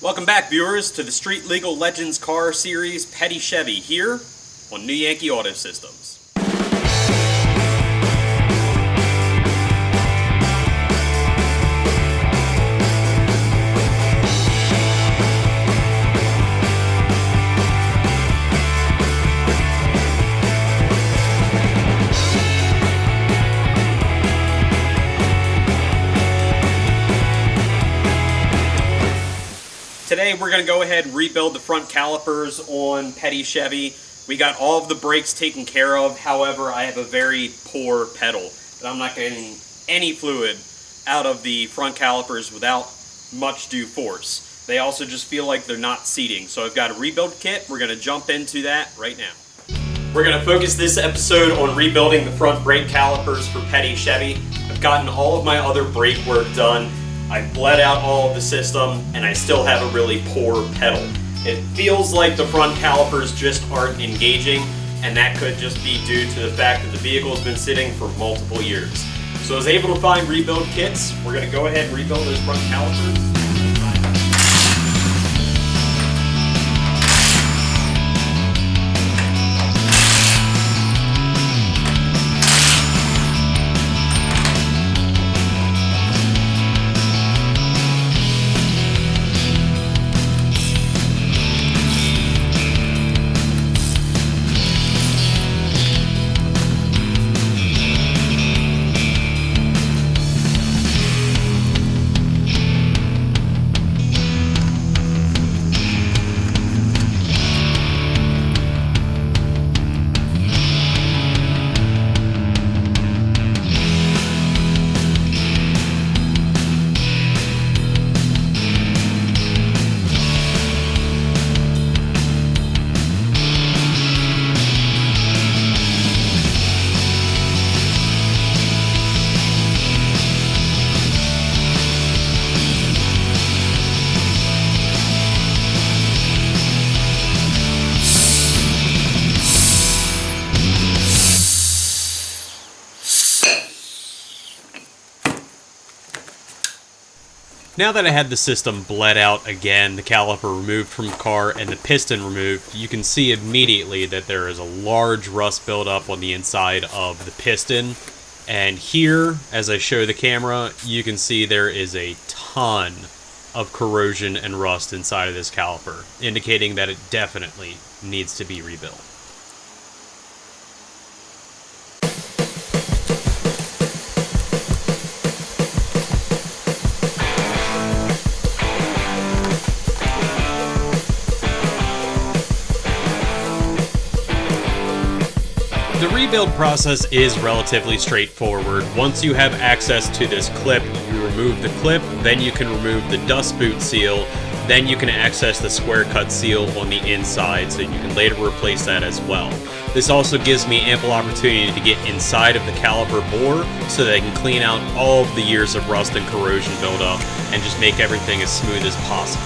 Welcome back, viewers, to the Street Legal Legends car series Petty Chevy here on New Yankee Auto Systems. Today we're going to go ahead and rebuild the front calipers on Petty Chevy. We got all of the brakes taken care of. However, I have a very poor pedal, and I'm not getting any fluid out of the front calipers without much due force. They also just feel like they're not seating. So I've got a rebuild kit. We're going to jump into that right now. We're going to focus this episode on rebuilding the front brake calipers for Petty Chevy. I've gotten all of my other brake work done. I bled out all of the system, and I still have a really poor pedal. It feels like the front calipers just aren't engaging, and that could just be due to the fact that the vehicle has been sitting for multiple years. So I was able to find rebuild kits. We're going to go ahead and rebuild those front calipers. Now that I had the system bled out again, the caliper removed from the car, and the piston removed, you can see immediately that there is a large rust buildup on the inside of the piston. And here, as I show the camera, you can see there is a ton of corrosion and rust inside of this caliper, indicating that it definitely needs to be rebuilt. The rebuild process is relatively straightforward. Once you have access to this clip, you remove the clip, then you can remove the dust boot seal, then you can access the square cut seal on the inside, so you can later replace that as well. This also gives me ample opportunity to get inside of the caliper bore so that I can clean out all of the years of rust and corrosion buildup and just make everything as smooth as possible.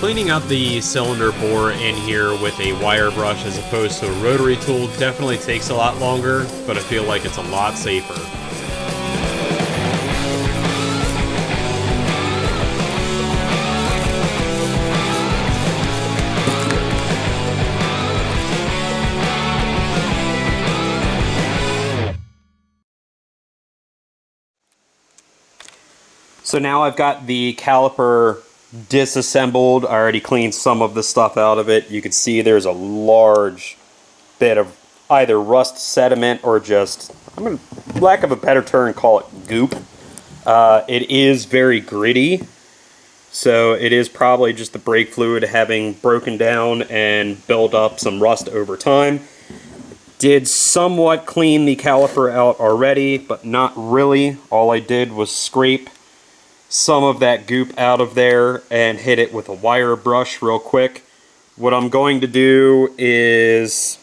Cleaning out the cylinder bore in here with a wire brush as opposed to a rotary tool definitely takes a lot longer, but I feel like it's a lot safer. So now I've got the caliper disassembled. I already cleaned some of the stuff out of it. You can see there's a large bit of either rust sediment or just, I'm going to, lack of a better term, call it goop. It is very gritty, so it is probably just the brake fluid having broken down and built up some rust over time. Did somewhat clean the caliper out already, but not really. All I did was scrape some of that goop out of there and hit it with a wire brush real quick. What I'm going to do is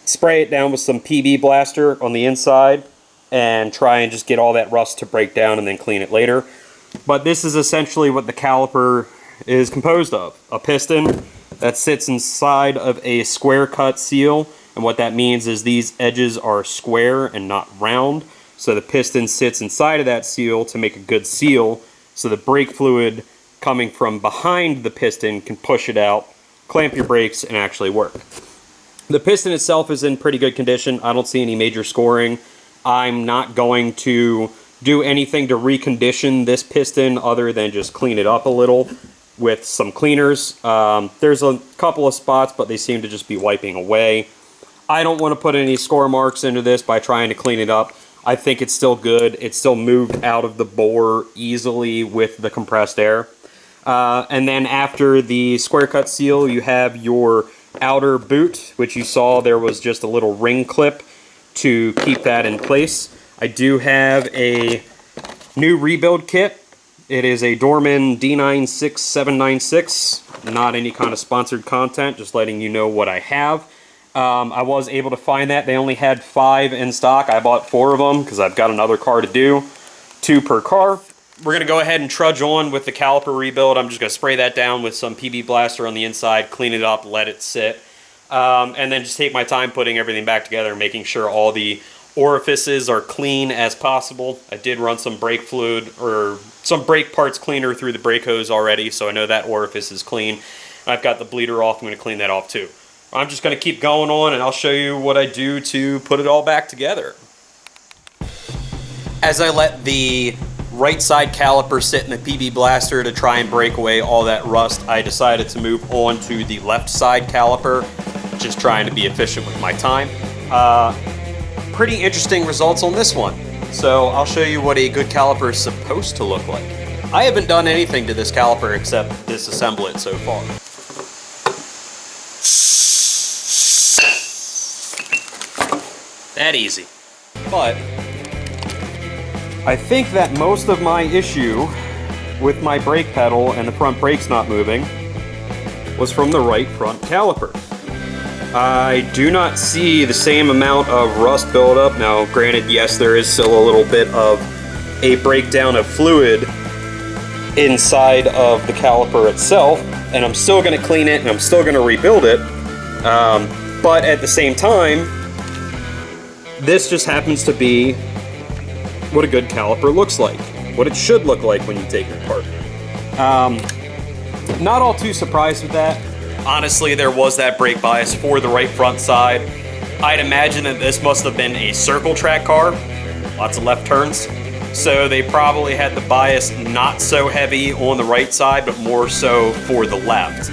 spray it down with some PB Blaster on the inside and try and just get all that rust to break down and then clean it later. But this is essentially what the caliper is composed of. A piston that sits inside of a square cut seal, and what that means is these edges are square and not round. So the piston sits inside of that seal to make a good seal, so the brake fluid coming from behind the piston can push it out, clamp your brakes, and actually work. The piston itself is in pretty good condition. I don't see any major scoring. I'm not going to do anything to recondition this piston other than just clean it up a little with some cleaners. There's a couple of spots, but they seem to just be wiping away. I don't want to put any score marks into this by trying to clean it up. I think it's still good. It's still moved out of the bore easily with the compressed air. And then after the square cut seal, you have your outer boot, which you saw there was just a little ring clip to keep that in place. I do have a new rebuild kit. It is a Dorman D96796. Not any kind of sponsored content, just letting you know what I have. I was able to find that. They only had 5 in stock. I bought 4 of them because I've got another car to do. 2 per car. We're going to go ahead and trudge on with the caliper rebuild. I'm just going to spray that down with some PB Blaster on the inside, clean it up, let it sit. And then just take my time putting everything back together, making sure all the orifices are clean as possible. I did run some brake fluid or some brake parts cleaner through the brake hose already, so I know that orifice is clean. I've got the bleeder off. I'm going to clean that off too. I'm just going to keep going on and I'll show you what I do to put it all back together. As I let the right side caliper sit in the PB Blaster to try and break away all that rust, I decided to move on to the left side caliper, just trying to be efficient with my time. Pretty interesting results on this one. So I'll show you what a good caliper is supposed to look like. I haven't done anything to this caliper except disassemble it so far. That easy. But I think that most of my issue with my brake pedal and the front brakes not moving was from the right front caliper. I do not see the same amount of rust buildup. Now, granted, yes, there is still a little bit of a breakdown of fluid inside of the caliper itself, and I'm still going to clean it and I'm still going to rebuild it. But at the same time, this just happens to be what a good caliper looks like, what it should look like when you take it apart. Not all too surprised with that. Honestly, there was that brake bias for the right front side. I'd imagine that this must have been a circle track car, lots of left turns, so they probably had the bias not so heavy on the right side, but more so for the left.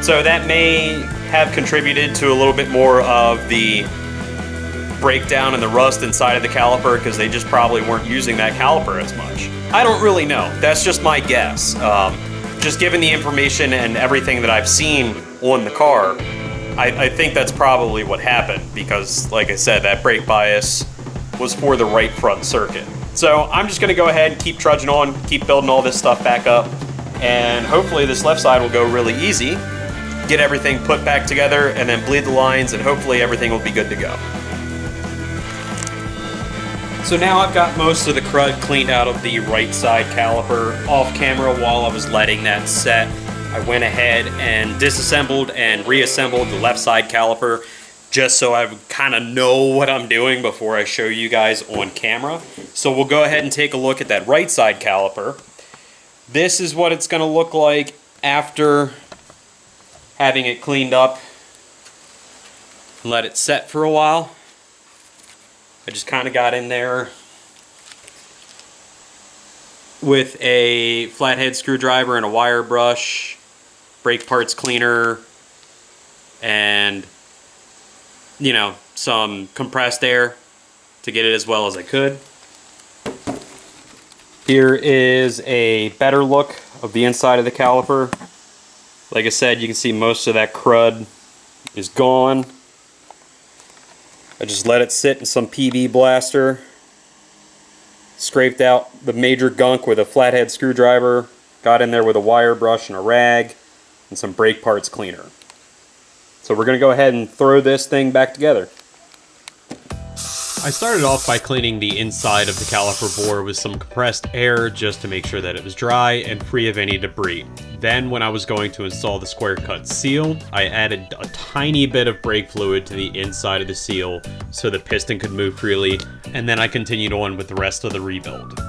So that may have contributed to a little bit more of the breakdown and the rust inside of the caliper, because they just probably weren't using that caliper as much. I don't really know. That's just my guess. Just given the information and everything that I've seen on the car, I think that's probably what happened, because, like I said, that brake bias was for the right front circuit. So I'm just going to go ahead and keep trudging on, keep building all this stuff back up, and hopefully this left side will go really easy, get everything put back together, and then bleed the lines, and hopefully everything will be good to go. So now I've got most of the crud cleaned out of the right side caliper. Off camera, while I was letting that set, I went ahead and disassembled and reassembled the left side caliper, just so I kind of know what I'm doing before I show you guys on camera. So we'll go ahead and take a look at that right side caliper. This is what it's going to look like after having it cleaned up. Let it set for a while. I just kind of got in there with a flathead screwdriver and a wire brush, brake parts cleaner, and, you know, some compressed air to get it as well as I could. Here is a better look of the inside of the caliper. Like I said, you can see most of that crud is gone. I just let it sit in some PV blaster. Scraped out the major gunk with a flathead screwdriver. Got in there with a wire brush and a rag and some brake parts cleaner. So we're going to go ahead and throw this thing back together. I started off by cleaning the inside of the caliper bore with some compressed air just to make sure that it was dry and free of any debris. Then when I was going to install the square cut seal, I added a tiny bit of brake fluid to the inside of the seal so the piston could move freely, and then I continued on with the rest of the rebuild.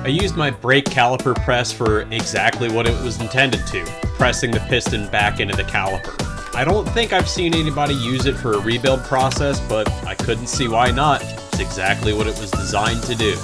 I used my brake caliper press for exactly what it was intended to, pressing the piston back into the caliper. I don't think I've seen anybody use it for a rebuild process, but I couldn't see why not. It's exactly what it was designed to do.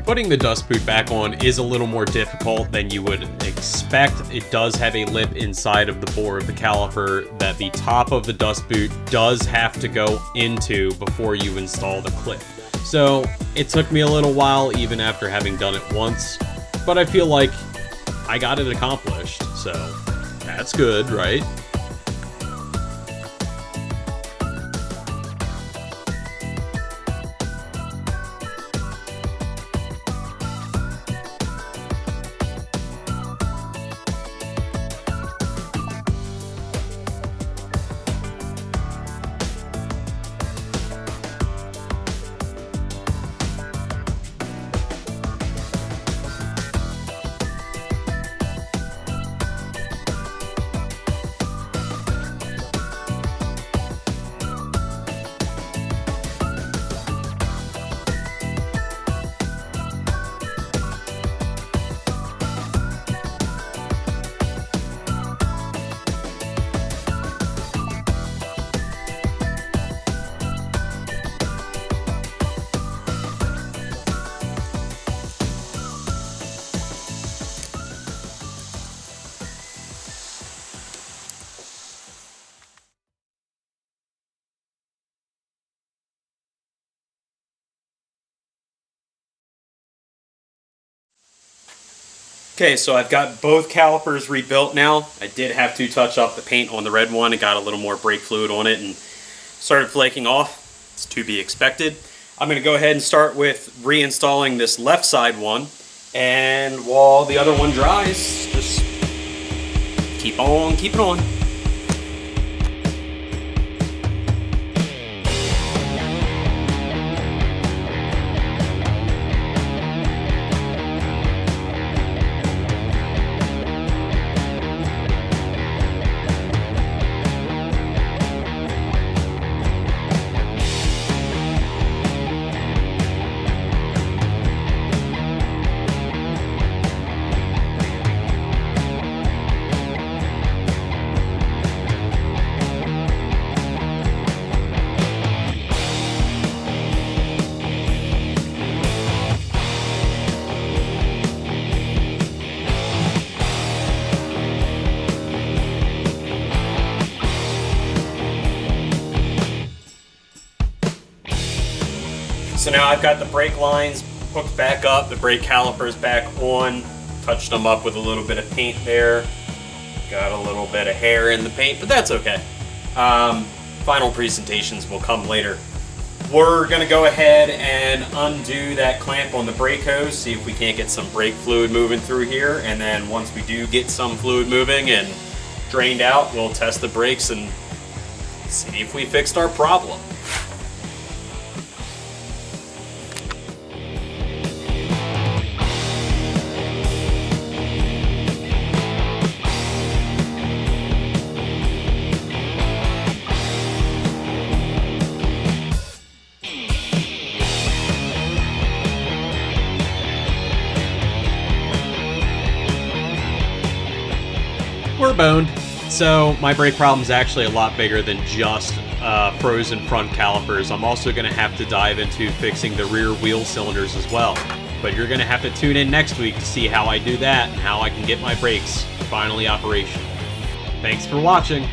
Putting the dust boot back on is a little more difficult than you would expect. It does have a lip inside of the bore of the caliper that the top of the dust boot does have to go into before you install the clip. So it took me a little while even after having done it once, but I feel like I got it accomplished, so that's good, right? Okay, so I've got both calipers rebuilt now. I did have to touch up the paint on the red one. It got a little more brake fluid on it and started flaking off. It's to be expected. I'm going to go ahead and start with reinstalling this left side one. And while the other one dries, just keep on keeping on. So now I've got the brake lines hooked back up, the brake calipers back on, touched them up with a little bit of paint there. Got a little bit of hair in the paint, but that's okay. Final presentations will come later. We're gonna go ahead and undo that clamp on the brake hose, see if we can't get some brake fluid moving through here, and then once we do get some fluid moving and drained out, we'll test the brakes and See if we fixed our problem. We're boned. So my brake problem is actually a lot bigger than just frozen front calipers. I'm also going to have to dive into fixing the rear wheel cylinders as well. But you're going to have to tune in next week to see how I do that and how I can get my brakes finally operational. Thanks for watching.